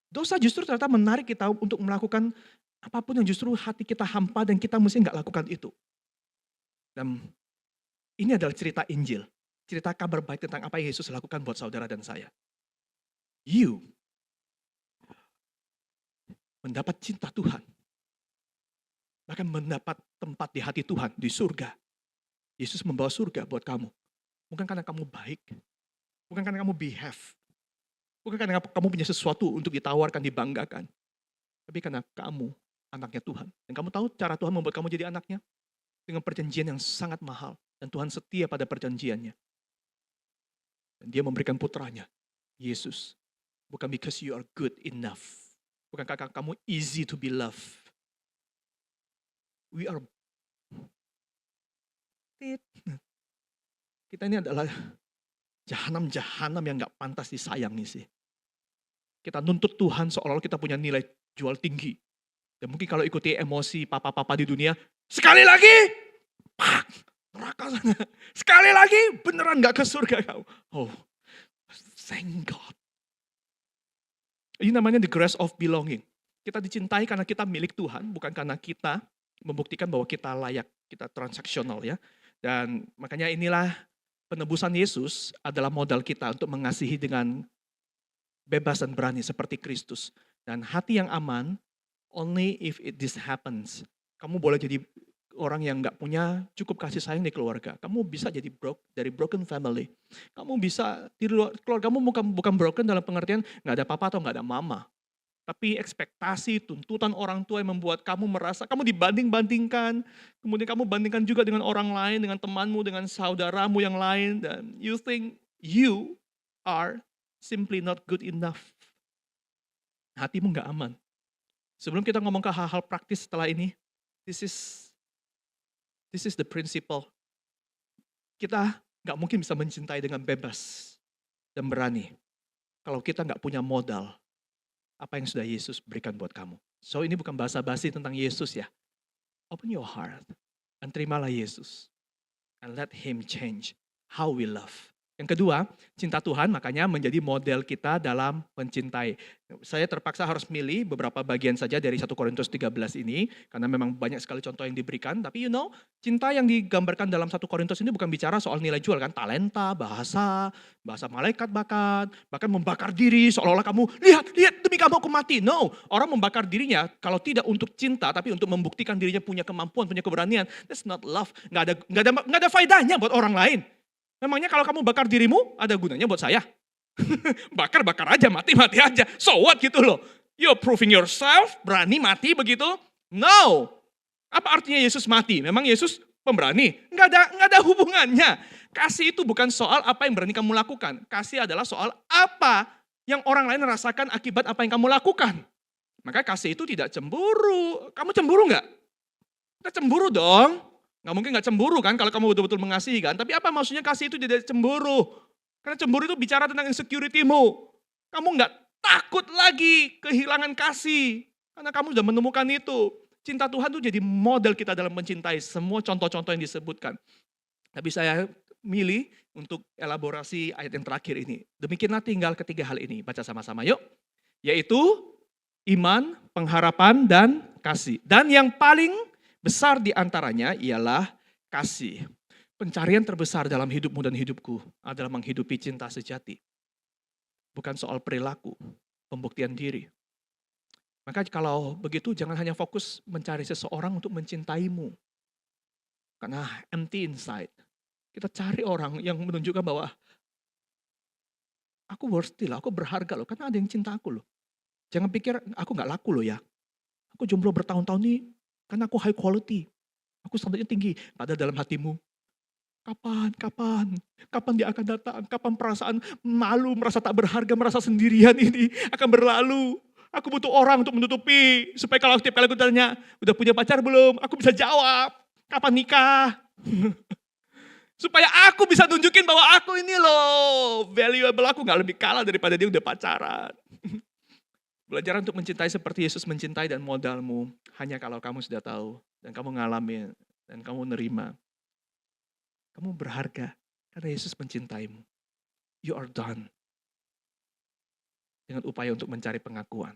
Dosa justru ternyata menarik kita untuk melakukan apapun yang justru hati kita hampa dan kita mesti nggak lakukan itu. Dan ini adalah cerita Injil. Cerita kabar baik tentang apa yang Yesus lakukan buat saudara dan saya. You mendapat cinta Tuhan. Bahkan mendapat tempat di hati Tuhan, di surga. Yesus membawa surga buat kamu. Bukan karena kamu baik. Bukan karena kamu behave. Bukan karena kamu punya sesuatu untuk ditawarkan, dibanggakan. Tapi karena kamu anaknya Tuhan. Dan kamu tahu cara Tuhan membuat kamu jadi anaknya? Dengan perjanjian yang sangat mahal. Dan Tuhan setia pada perjanjiannya. Dan dia memberikan putranya, Yesus. Bukan because you are good enough. Bukan karena kamu easy to be loved. We are... Kita ini adalah jahanam-jahanam yang gak pantas disayangi sih. Kita nuntut Tuhan seolah-olah kita punya nilai jual tinggi. Dan mungkin kalau ikuti emosi papa-papa di dunia, sekali lagi, pak, neraka sana. Sekali lagi, beneran gak ke surga kamu. Oh, thank God. Ini namanya the grace of belonging. Kita dicintai karena kita milik Tuhan, bukan karena kita membuktikan bahwa kita layak, kita transaksional ya. Dan makanya inilah penebusan Yesus adalah modal kita untuk mengasihi dengan bebas dan berani seperti Kristus. Dan hati yang aman, only if this happens. Kamu boleh jadi orang yang gak punya cukup kasih sayang di keluarga. Kamu bisa jadi dari broken family. Kamu bisa, di luar keluargamu bukan broken dalam pengertian gak ada papa atau gak ada mama. Tapi ekspektasi, tuntutan orang tua yang membuat kamu merasa kamu dibanding-bandingkan. Kemudian kamu bandingkan juga dengan orang lain, dengan temanmu, dengan saudaramu yang lain. Dan you think you are simply not good enough. Hatimu nggak aman. Sebelum kita ngomong ke hal-hal praktis setelah ini, this is the principle. Kita nggak mungkin bisa mencintai dengan bebas dan berani kalau kita nggak punya modal apa yang sudah Yesus berikan buat kamu. So ini bukan basa-basi tentang Yesus ya. Open your heart dan terimalah Yesus. And let Him change how we love. Yang kedua, cinta Tuhan makanya menjadi model kita dalam mencintai. Saya terpaksa harus milih beberapa bagian saja dari 1 Korintus 13 ini, karena memang banyak sekali contoh yang diberikan. Tapi cinta yang digambarkan dalam 1 Korintus ini bukan bicara soal nilai jual kan, talenta, bahasa malaikat bahkan membakar diri seolah-olah kamu, lihat demi kamu aku mati. No, orang membakar dirinya kalau tidak untuk cinta, tapi untuk membuktikan dirinya punya kemampuan, punya keberanian. That's not love, nggak ada faedahnya buat orang lain. Memangnya kalau kamu bakar dirimu, ada gunanya buat saya? Bakar aja, mati aja. So what gitu loh. You're proving yourself, berani mati begitu? No. Apa artinya Yesus mati? Memang Yesus pemberani? Nggak ada hubungannya. Kasih itu bukan soal apa yang berani kamu lakukan. Kasih adalah soal apa yang orang lain rasakan akibat apa yang kamu lakukan. Maka kasih itu tidak cemburu. Kamu cemburu nggak? Kita cemburu dong. Nggak mungkin nggak cemburu kan kalau kamu betul-betul mengasihi kan. Tapi apa maksudnya kasih itu tidak cemburu? Karena cemburu itu bicara tentang insecurity-mu. Kamu nggak takut lagi kehilangan kasih. Karena kamu sudah menemukan itu. Cinta Tuhan itu jadi model kita dalam mencintai semua contoh-contoh yang disebutkan. Tapi saya milih untuk elaborasi ayat yang terakhir ini. Demikianlah tinggal ketiga hal ini. Baca sama-sama yuk. Yaitu iman, pengharapan, dan kasih. Dan yang paling besar di antaranya ialah kasih. Pencarian terbesar dalam hidupmu dan hidupku adalah menghidupi cinta sejati. Bukan soal perilaku, pembuktian diri. Maka kalau begitu jangan hanya fokus mencari seseorang untuk mencintaimu. Karena empty inside. Kita cari orang yang menunjukkan bahwa aku worthy loh, aku berharga loh. Karena ada yang cinta aku loh. Jangan pikir aku gak laku loh ya. Aku jomblo bertahun-tahun nih. Karena aku high quality. Aku standarnya tinggi. Padahal dalam hatimu, kapan dia akan datang? Kapan perasaan malu, merasa tak berharga, merasa sendirian ini akan berlalu? Aku butuh orang untuk menutupi. Supaya kalau setiap kali aku tanya, udah punya pacar belum? Aku bisa jawab, kapan nikah? Supaya aku bisa nunjukin bahwa aku ini loh, valuable, aku gak lebih kalah daripada dia udah pacaran. Belajar untuk mencintai seperti Yesus mencintai dan modalmu hanya kalau kamu sudah tahu dan kamu ngalamin dan kamu nerima. Kamu berharga karena Yesus mencintaimu. You are done. Dengan upaya untuk mencari pengakuan.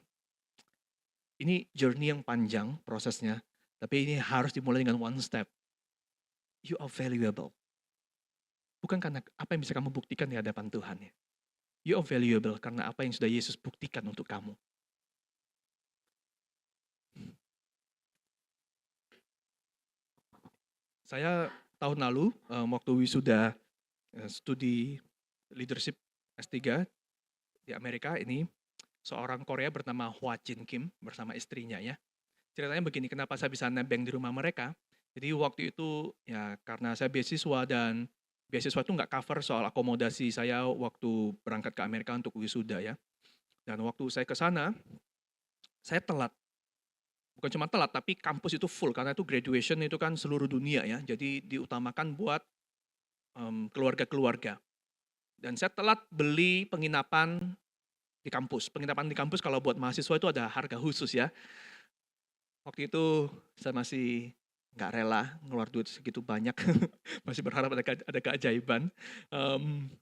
Ini journey yang panjang prosesnya, tapi ini harus dimulai dengan one step. You are valuable. Bukan karena apa yang bisa kamu buktikan di hadapan Tuhan. You are valuable karena apa yang sudah Yesus buktikan untuk kamu. Saya tahun lalu waktu wisuda studi leadership S3 di Amerika ini, seorang Korea bernama Hwa Jin Kim bersama istrinya ya. Ceritanya begini, kenapa saya bisa nebeng di rumah mereka. Jadi waktu itu ya karena saya beasiswa dan beasiswa itu nggak cover soal akomodasi saya waktu berangkat ke Amerika untuk wisuda ya. Dan waktu saya ke sana, saya telat. Bukan cuma telat, tapi kampus itu full, karena itu graduation itu kan seluruh dunia ya, jadi diutamakan buat keluarga-keluarga. Dan saya telat beli penginapan di kampus. Penginapan di kampus kalau buat mahasiswa itu ada harga khusus ya. Waktu itu saya masih nggak rela ngeluar duit segitu banyak, masih berharap ada keajaiban.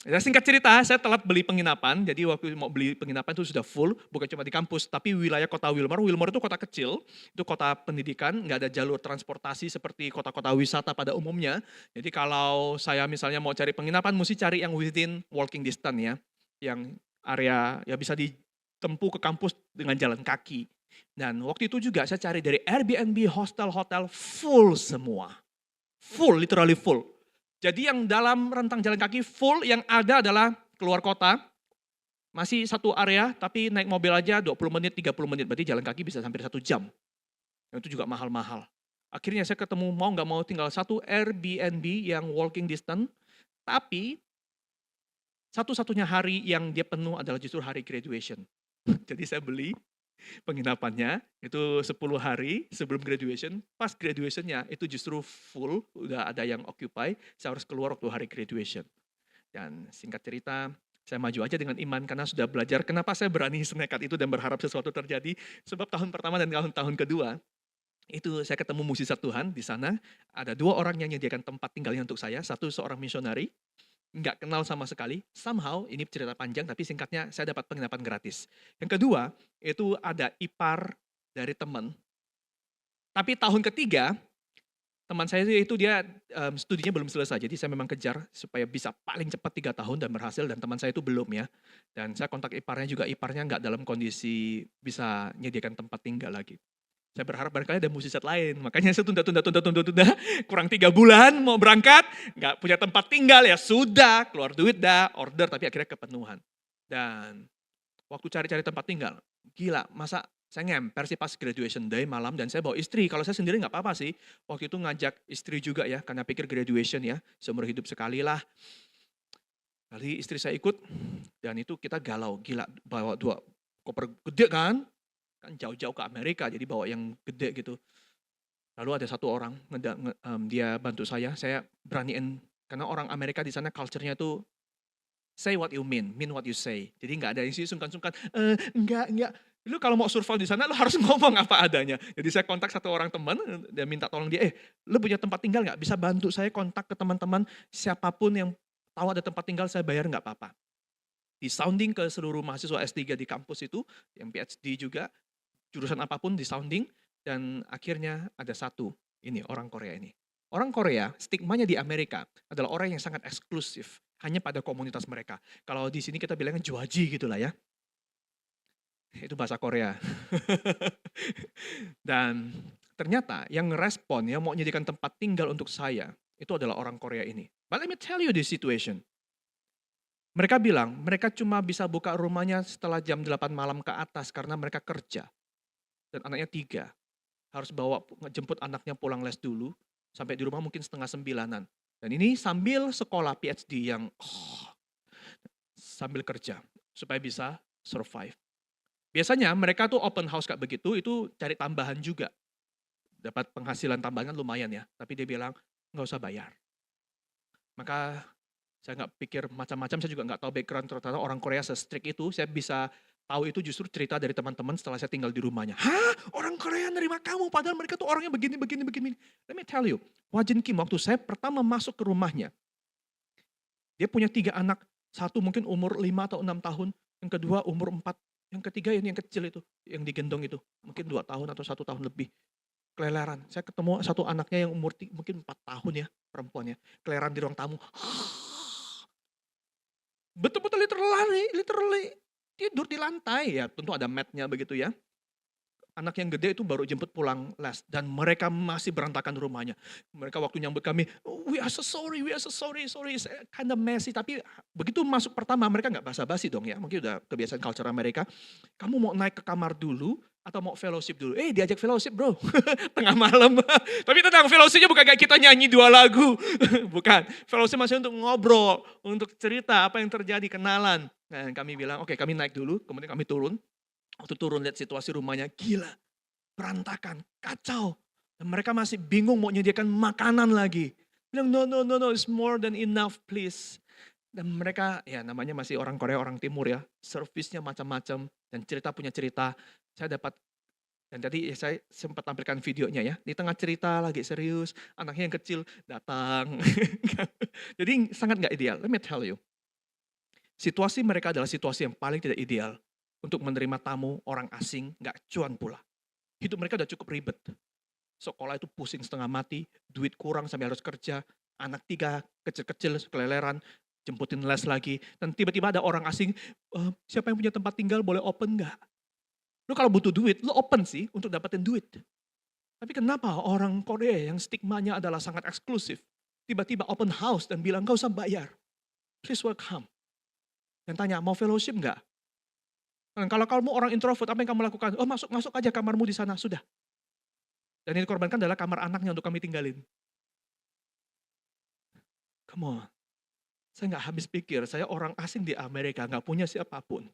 Ya singkat cerita, saya telat beli penginapan, jadi waktu mau beli penginapan itu sudah full, bukan cuma di kampus, tapi wilayah kota Wilmore. Wilmore itu kota kecil, itu kota pendidikan, nggak ada jalur transportasi seperti kota-kota wisata pada umumnya. Jadi kalau saya misalnya mau cari penginapan, mesti cari yang within walking distance ya, yang area ya bisa ditempuh ke kampus dengan jalan kaki. Dan waktu itu juga saya cari dari Airbnb, hotel full semua. Full, literally full. Jadi yang dalam rentang jalan kaki full, yang ada adalah keluar kota, Masih satu area, tapi naik mobil aja 20 menit, 30 menit. Berarti jalan kaki bisa hampir 1 jam. Dan itu juga mahal-mahal. Akhirnya saya ketemu mau nggak mau tinggal satu Airbnb yang walking distance. Tapi satu-satunya hari yang dia penuh adalah justru hari graduation. Jadi saya beli penginapannya itu 10 hari sebelum graduation. Pas graduationnya itu justru full, udah ada yang occupy. Saya harus keluar waktu hari graduation. Dan singkat cerita, saya maju aja dengan iman karena sudah belajar kenapa saya berani senekat itu dan berharap sesuatu terjadi. Sebab tahun pertama dan tahun kedua, itu saya ketemu mukjizat Tuhan di sana. Ada 2 orang yang menyediakan tempat tinggalnya untuk saya. Satu seorang misionari, nggak kenal sama sekali. Somehow, ini cerita panjang tapi singkatnya saya dapat penginapan gratis. Yang kedua, itu ada ipar dari teman. Tapi tahun ketiga, teman saya itu dia studinya belum selesai, jadi saya memang kejar supaya bisa paling cepat 3 tahun dan berhasil dan teman saya itu belum ya. Dan saya kontak iparnya juga, iparnya nggak dalam kondisi bisa menyediakan tempat tinggal lagi. Saya berharap barangkali ada mukjizat lain, makanya saya tunda, kurang 3 bulan mau berangkat, nggak punya tempat tinggal ya sudah, keluar duit dah, order tapi akhirnya kepenuhan. Dan waktu cari-cari tempat tinggal, gila masa saya ngemper sih pas graduation day malam dan saya bawa istri. Kalau saya sendiri nggak apa-apa sih. Waktu itu ngajak istri juga ya, karena pikir graduation ya, seumur hidup sekali lah. Kali istri saya ikut dan itu kita galau, gila bawa 2 koper gede kan jauh-jauh ke Amerika jadi bawa yang gede gitu. Lalu ada satu orang dia bantu saya beraniin karena orang Amerika di sana culture-nya tuh say what you mean what you say. Jadi nggak ada yang sih sungkan-sungkan, enggak. Lu kalau mau survive di sana lu harus ngomong apa adanya. Jadi saya kontak satu orang teman dan minta tolong dia, lu punya tempat tinggal nggak? Bisa bantu saya kontak ke teman-teman siapapun yang tahu ada tempat tinggal saya bayar nggak apa-apa. Di sounding ke seluruh mahasiswa S3 di kampus itu, yang PhD juga, jurusan apapun di sounding dan akhirnya ada satu, ini orang Korea ini. Orang Korea, stigmanya di Amerika adalah orang yang sangat eksklusif, hanya pada komunitas mereka. Kalau di sini kita bilangnya juaji gitu lah ya. Itu bahasa Korea. Dan ternyata yang ngerespon, yang mau menyediakan tempat tinggal untuk saya, itu adalah orang Korea ini. But let me tell you this situation. Mereka bilang, mereka cuma bisa buka rumahnya setelah jam 8 malam ke atas karena mereka kerja. Dan anaknya 3. Harus jemput anaknya pulang les dulu, sampai di rumah mungkin setengah 9-an. Dan ini sambil sekolah PhD yang sambil kerja, supaya bisa survive. Biasanya mereka tuh open house kayak begitu, itu cari tambahan juga. Dapat penghasilan tambahan lumayan ya, tapi dia bilang nggak usah bayar. Maka saya nggak pikir macam-macam, saya juga nggak tahu background ternyata orang Korea se-strict itu, saya bisa tahu itu justru cerita dari teman-teman setelah saya tinggal di rumahnya. Hah? Orang Korea nerima kamu, padahal mereka tuh orangnya begini. Let me tell you, Wajin Kim waktu saya pertama masuk ke rumahnya, dia punya 3 anak, satu mungkin umur 5 atau 6 tahun, yang kedua umur 4, yang ketiga ini yang kecil itu, yang digendong itu, mungkin 2 tahun atau 1 tahun lebih. Keleleran, saya ketemu satu anaknya yang umur mungkin 4 tahun ya, perempuannya, keleleran di ruang tamu. Betul-betul literally tidur di lantai ya, tentu ada mat-nya begitu ya. Anak yang gede itu baru jemput pulang les dan mereka masih berantakan rumahnya. Mereka waktu nyambut kami, we are so sorry, it's kind of messy. Tapi begitu masuk pertama mereka nggak basa-basi dong ya, mungkin udah kebiasaan culture Amerika. Kamu mau naik ke kamar dulu atau mau fellowship dulu? Diajak fellowship bro, tengah malam. Tapi tenang, fellowshipnya bukan kayak kita nyanyi 2 lagu. Bukan, fellowship masih untuk ngobrol, untuk cerita apa yang terjadi, kenalan. Nah kami bilang, oke, kami naik dulu, kemudian kami turun. Waktu turun lihat situasi rumahnya, gila, berantakan, kacau. Dan mereka masih bingung mau menyediakan makanan lagi. Bilang no, it's more than enough please. Dan mereka, ya namanya masih orang Korea, orang Timur ya, servisnya macam-macam. Dan cerita punya cerita, saya dapat, dan tadi saya sempat tampilkan videonya ya, di tengah cerita lagi serius, anaknya yang kecil datang. Jadi sangat gak ideal, let me tell you. Situasi mereka adalah situasi yang paling tidak ideal. Untuk menerima tamu orang asing, gak cuan pula. Hidup mereka udah cukup ribet. Sekolah itu pusing setengah mati, duit kurang sampai harus kerja, anak 3 kecil-kecil keleleran, jemputin les lagi, dan tiba-tiba ada orang asing, siapa yang punya tempat tinggal boleh open gak? Lu kalau butuh duit, lu open sih untuk dapetin duit. Tapi kenapa orang Korea yang stigmanya adalah sangat eksklusif, tiba-tiba open house dan bilang gak usah bayar, please welcome. Dan tanya, mau fellowship gak? Dan kalau kamu orang introvert, apa yang kamu lakukan? Oh, masuk aja kamarmu di sana, sudah. Dan yang dikorbankan adalah kamar anaknya untuk kami tinggalin. Come on. Saya nggak habis pikir, saya orang asing di Amerika, nggak punya siapapun.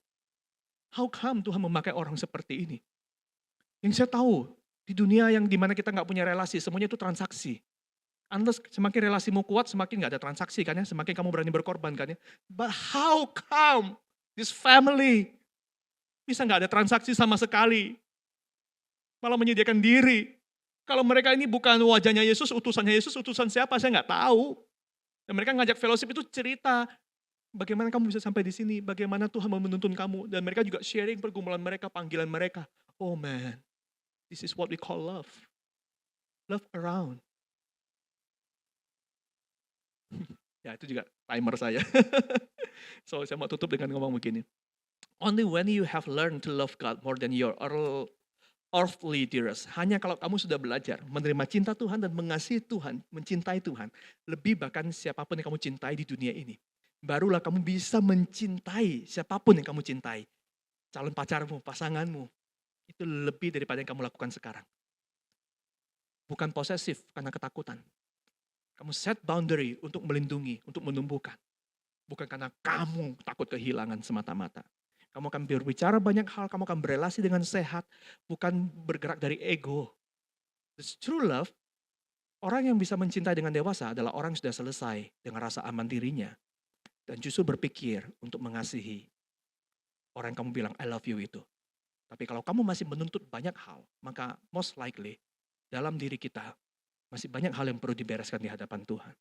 How come Tuhan memakai orang seperti ini? Yang saya tahu, di dunia yang dimana kita nggak punya relasi, semuanya itu transaksi. Unless semakin relasimu kuat, semakin nggak ada transaksi kan ya, semakin kamu berani berkorban kan ya. But how come this family bisa nggak ada transaksi sama sekali? Malah menyediakan diri. Kalau mereka ini bukan wajahnya Yesus, utusan siapa, saya nggak tahu. Dan mereka ngajak fellowship itu cerita, bagaimana kamu bisa sampai di sini, bagaimana Tuhan mau menuntun kamu. Dan mereka juga sharing pergumulan mereka, panggilan mereka. Oh man, this is what we call love. Love around. Ya itu juga timer saya. So saya mau tutup dengan ngomong begini. Only when you have learned to love God more than your earthly dearest. Hanya kalau kamu sudah belajar menerima cinta Tuhan dan mengasihi Tuhan, mencintai Tuhan, lebih bahkan siapapun yang kamu cintai di dunia ini. Barulah kamu bisa mencintai siapapun yang kamu cintai. Calon pacarmu, pasanganmu. Itu lebih daripada yang kamu lakukan sekarang. Bukan posesif karena ketakutan. Kamu set boundary untuk melindungi, untuk menumbuhkan. Bukan karena kamu takut kehilangan semata-mata. Kamu akan berbicara banyak hal, kamu akan berelasi dengan sehat, bukan bergerak dari ego. The true love, orang yang bisa mencintai dengan dewasa adalah orang yang sudah selesai dengan rasa aman dirinya. Dan justru berpikir untuk mengasihi orang yang kamu bilang I love you itu. Tapi kalau kamu masih menuntut banyak hal, maka most likely dalam diri kita masih banyak hal yang perlu dibereskan di hadapan Tuhan.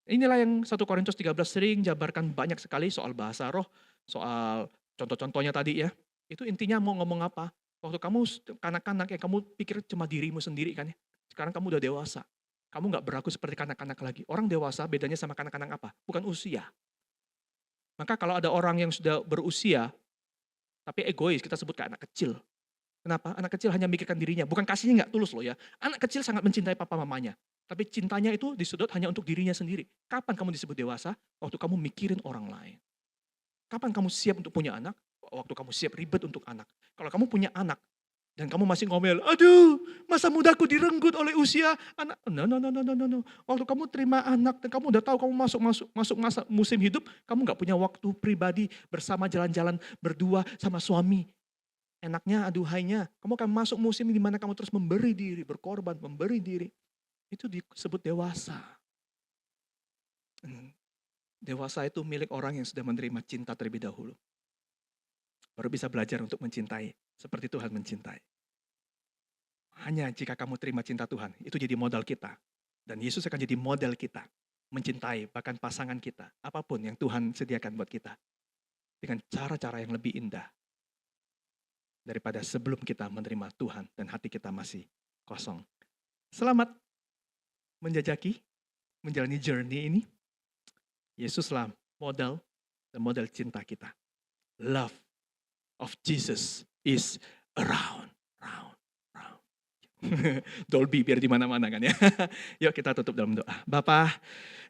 Inilah yang 1 Korintus 13 sering jabarkan banyak sekali soal bahasa roh, soal contoh-contohnya tadi ya. Itu intinya mau ngomong apa? Waktu kamu kanak-kanak ya kamu pikir cuma dirimu sendiri kan ya. Sekarang kamu udah dewasa. Kamu gak berlaku seperti kanak-kanak lagi. Orang dewasa bedanya sama kanak-kanak apa? Bukan usia. Maka kalau ada orang yang sudah berusia, tapi egois, kita sebut kayak anak kecil. Kenapa? Anak kecil hanya mikirkan dirinya. Bukan kasihnya gak tulus loh ya. Anak kecil sangat mencintai papa mamanya. Tapi cintanya itu disudut hanya untuk dirinya sendiri. Kapan kamu disebut dewasa? Waktu kamu mikirin orang lain. Kapan kamu siap untuk punya anak? Waktu kamu siap ribet untuk anak. Kalau kamu punya anak, dan kamu masih ngomel, aduh masa mudaku direnggut oleh usia anak. No. Waktu kamu terima anak, dan kamu udah tahu kamu masuk masa musim hidup, kamu gak punya waktu pribadi bersama jalan-jalan berdua sama suami. Enaknya, aduhainya, kamu akan masuk musim di mana kamu terus memberi diri, berkorban, memberi diri. Itu disebut dewasa. Dewasa itu milik orang yang sudah menerima cinta terlebih dahulu. Baru bisa belajar untuk mencintai, seperti Tuhan mencintai. Hanya jika kamu terima cinta Tuhan, itu jadi modal kita. Dan Yesus akan jadi model kita. Mencintai, bahkan pasangan kita. Apapun yang Tuhan sediakan buat kita. Dengan cara-cara yang lebih indah. Daripada sebelum kita menerima Tuhan dan hati kita masih kosong. Selamat menjajaki, menjalani journey ini. Yesuslah model dan model cinta kita. Love of Jesus is around. Dolby biar di mana-mana kan ya. Yuk kita tutup dalam doa. Bapa,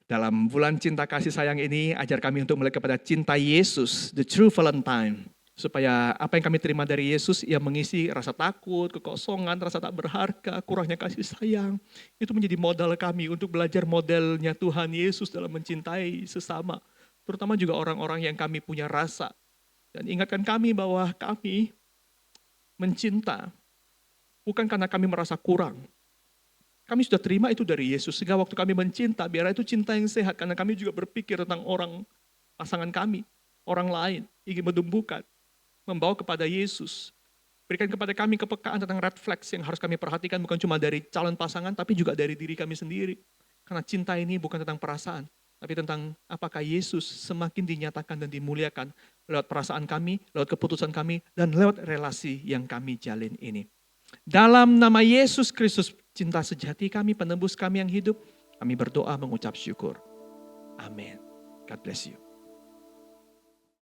dalam bulan cinta kasih sayang ini, ajar kami untuk melihat kepada cinta Yesus, the true Valentine. Supaya apa yang kami terima dari Yesus, ia mengisi rasa takut, kekosongan, rasa tak berharga, kurangnya kasih sayang. Itu menjadi modal kami untuk belajar modelnya Tuhan Yesus dalam mencintai sesama. Terutama juga orang-orang yang kami punya rasa. Dan ingatkan kami bahwa kami mencinta, bukan karena kami merasa kurang. Kami sudah terima itu dari Yesus, sehingga waktu kami mencinta, biar itu cinta yang sehat, karena kami juga berpikir tentang orang, pasangan kami, orang lain, ingin menumbuhkan. Membawa kepada Yesus. Berikan kepada kami kepekaan tentang red flags yang harus kami perhatikan bukan cuma dari calon pasangan tapi juga dari diri kami sendiri. Karena cinta ini bukan tentang perasaan, tapi tentang apakah Yesus semakin dinyatakan dan dimuliakan lewat perasaan kami, lewat keputusan kami, dan lewat relasi yang kami jalin ini. Dalam nama Yesus Kristus, cinta sejati kami, penebus kami yang hidup, kami berdoa mengucap syukur. Amin. God bless you.